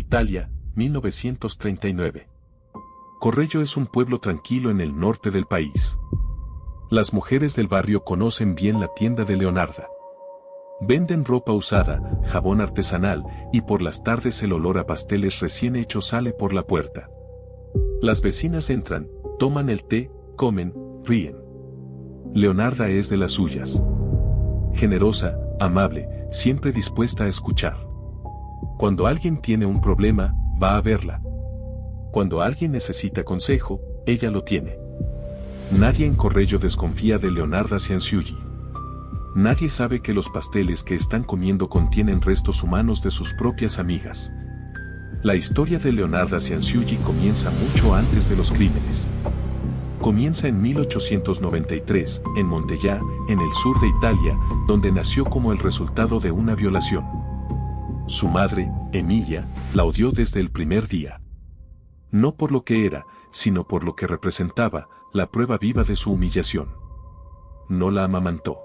Italia, 1939. Correggio es un pueblo tranquilo en el norte del país. Las mujeres del barrio conocen bien la tienda de Leonarda. Venden ropa usada, jabón artesanal, y por las tardes el olor a pasteles recién hechos sale por la puerta. Las vecinas entran, toman el té, comen, ríen. Leonarda es de las suyas. Generosa, amable, siempre dispuesta a escuchar. Cuando alguien tiene un problema, va a verla. Cuando alguien necesita consejo, ella lo tiene. Nadie en Correggio desconfía de Leonarda Cianciulli. Nadie sabe que los pasteles que están comiendo contienen restos humanos de sus propias amigas. La historia de Leonarda Cianciulli comienza mucho antes de los crímenes. Comienza en 1893, en Montellà, en el sur de Italia, donde nació como el resultado de una violación. Su madre, Emilia, la odió desde el primer día. No por lo que era, sino por lo que representaba, la prueba viva de su humillación. No la amamantó.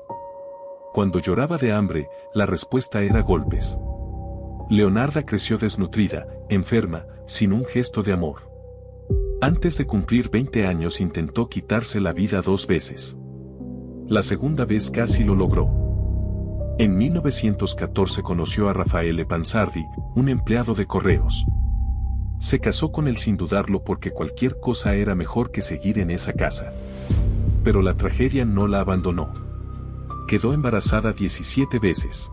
Cuando lloraba de hambre, la respuesta era golpes. Leonarda creció desnutrida, enferma, sin un gesto de amor. Antes de cumplir 20 años intentó quitarse la vida 2 veces. La segunda vez casi lo logró. En 1914 conoció a Raffaele Panzardi, un empleado de correos. Se casó con él sin dudarlo porque cualquier cosa era mejor que seguir en esa casa. Pero la tragedia no la abandonó. Quedó embarazada 17 veces.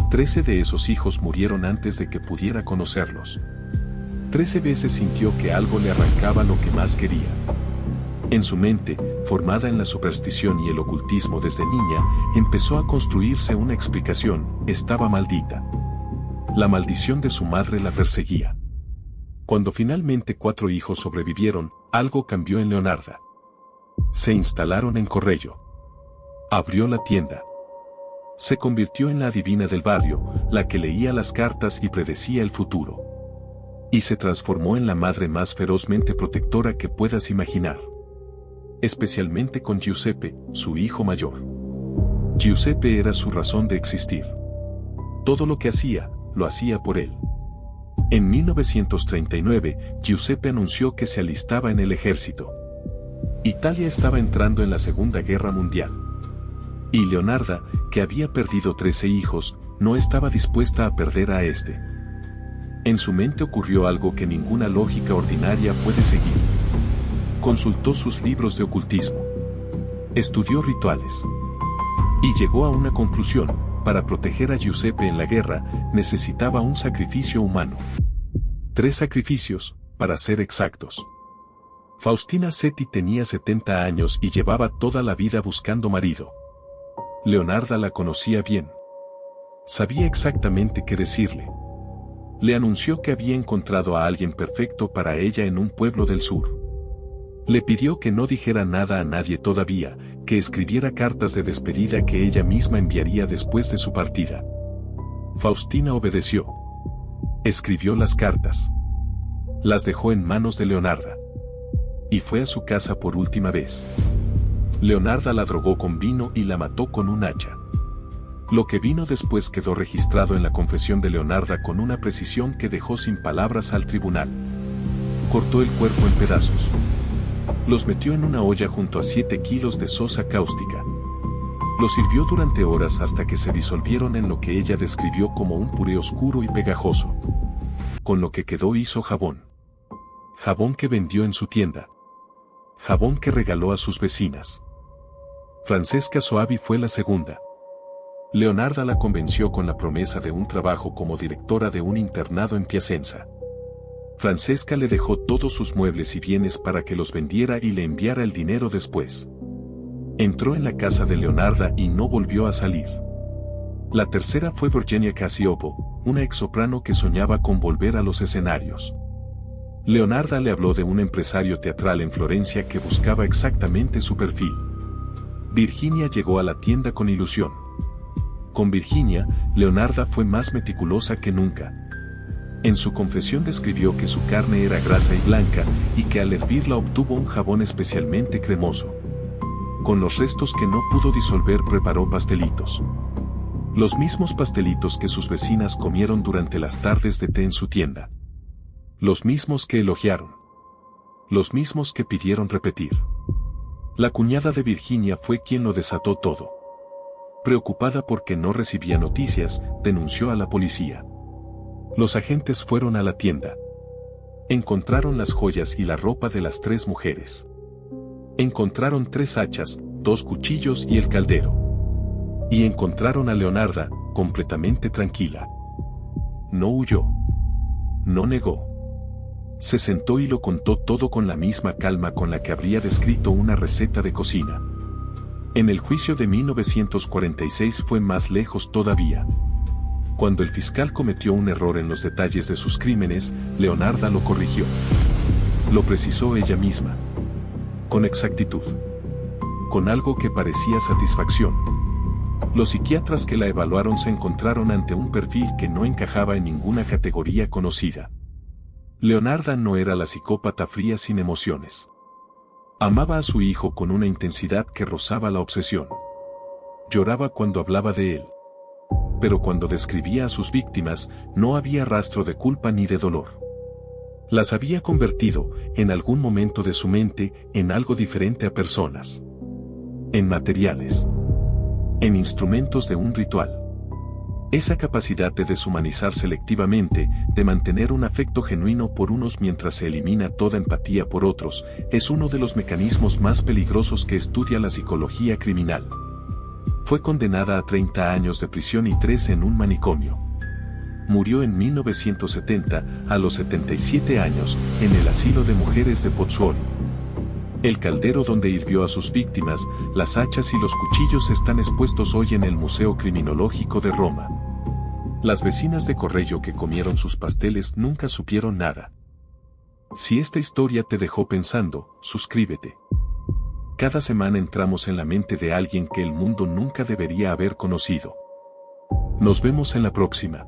13 de esos hijos murieron antes de que pudiera conocerlos. 13 veces sintió que algo le arrancaba lo que más quería. En su mente, formada en la superstición y el ocultismo desde niña, empezó a construirse una explicación: estaba maldita. La maldición de su madre la perseguía. Cuando finalmente 4 hijos sobrevivieron, algo cambió en Leonarda. Se instalaron en Correggio. Abrió la tienda. Se convirtió en la adivina del barrio, la que leía las cartas y predecía el futuro. Y se transformó en la madre más ferozmente protectora que puedas imaginar. Especialmente con Giuseppe, su hijo mayor. Giuseppe era su razón de existir. Todo lo que hacía, lo hacía por él. En 1939, Giuseppe anunció que se alistaba en el ejército. Italia estaba entrando en la Segunda Guerra Mundial. Y Leonarda, que había perdido 13 hijos, no estaba dispuesta a perder a este. En su mente ocurrió algo que ninguna lógica ordinaria puede seguir. Consultó sus libros de ocultismo. Estudió rituales. Y llegó a una conclusión: para proteger a Giuseppe en la guerra, necesitaba un sacrificio humano. 3 sacrificios, para ser exactos. Faustina Setti tenía 70 años y llevaba toda la vida buscando marido. Leonarda la conocía bien. Sabía exactamente qué decirle. Le anunció que había encontrado a alguien perfecto para ella en un pueblo del sur. Le pidió que no dijera nada a nadie todavía, que escribiera cartas de despedida que ella misma enviaría después de su partida. Faustina obedeció. Escribió las cartas. Las dejó en manos de Leonarda. Y fue a su casa por última vez. Leonarda la drogó con vino y la mató con un hacha. Lo que vino después quedó registrado en la confesión de Leonarda con una precisión que dejó sin palabras al tribunal. Cortó el cuerpo en pedazos. Los metió en una olla junto a 7 kilos de sosa cáustica. Los hirvió durante horas hasta que se disolvieron en lo que ella describió como un puré oscuro y pegajoso. Con lo que quedó hizo jabón. Jabón que vendió en su tienda. Jabón que regaló a sus vecinas. Francesca Soavi fue la segunda. Leonarda la convenció con la promesa de un trabajo como directora de un internado en Piacenza. Francesca le dejó todos sus muebles y bienes para que los vendiera y le enviara el dinero después. Entró en la casa de Leonarda y no volvió a salir. La tercera fue Virginia Casiopo, una exsoprano que soñaba con volver a los escenarios. Leonarda le habló de un empresario teatral en Florencia que buscaba exactamente su perfil. Virginia llegó a la tienda con ilusión. Con Virginia, Leonarda fue más meticulosa que nunca. En su confesión describió que su carne era grasa y blanca, y que al hervirla obtuvo un jabón especialmente cremoso. Con los restos que no pudo disolver preparó pastelitos. Los mismos pastelitos que sus vecinas comieron durante las tardes de té en su tienda. Los mismos que elogiaron. Los mismos que pidieron repetir. La cuñada de Virginia fue quien lo desató todo. Preocupada porque no recibía noticias, denunció a la policía. Los agentes fueron a la tienda. Encontraron las joyas y la ropa de las 3 mujeres. Encontraron 3 hachas, 2 cuchillos y el caldero. Y encontraron a Leonarda, completamente tranquila. No huyó. No negó. Se sentó y lo contó todo con la misma calma con la que habría descrito una receta de cocina. En el juicio de 1946 fue más lejos todavía. Cuando el fiscal cometió un error en los detalles de sus crímenes, Leonarda lo corrigió. Lo precisó ella misma. Con exactitud. Con algo que parecía satisfacción. Los psiquiatras que la evaluaron se encontraron ante un perfil que no encajaba en ninguna categoría conocida. Leonarda no era la psicópata fría sin emociones. Amaba a su hijo con una intensidad que rozaba la obsesión. Lloraba cuando hablaba de él. Pero cuando describía a sus víctimas, no había rastro de culpa ni de dolor. Las había convertido, en algún momento de su mente, en algo diferente a personas. En materiales. En instrumentos de un ritual. Esa capacidad de deshumanizar selectivamente, de mantener un afecto genuino por unos mientras se elimina toda empatía por otros, es uno de los mecanismos más peligrosos que estudia la psicología criminal. Fue condenada a 30 años de prisión y 3 en un manicomio. Murió en 1970, a los 77 años, en el asilo de mujeres de Pozzuoli. El caldero donde hirvió a sus víctimas, las hachas y los cuchillos están expuestos hoy en el Museo Criminológico de Roma. Las vecinas de Correggio que comieron sus pasteles nunca supieron nada. Si esta historia te dejó pensando, suscríbete. Cada semana entramos en la mente de alguien que el mundo nunca debería haber conocido. Nos vemos en la próxima.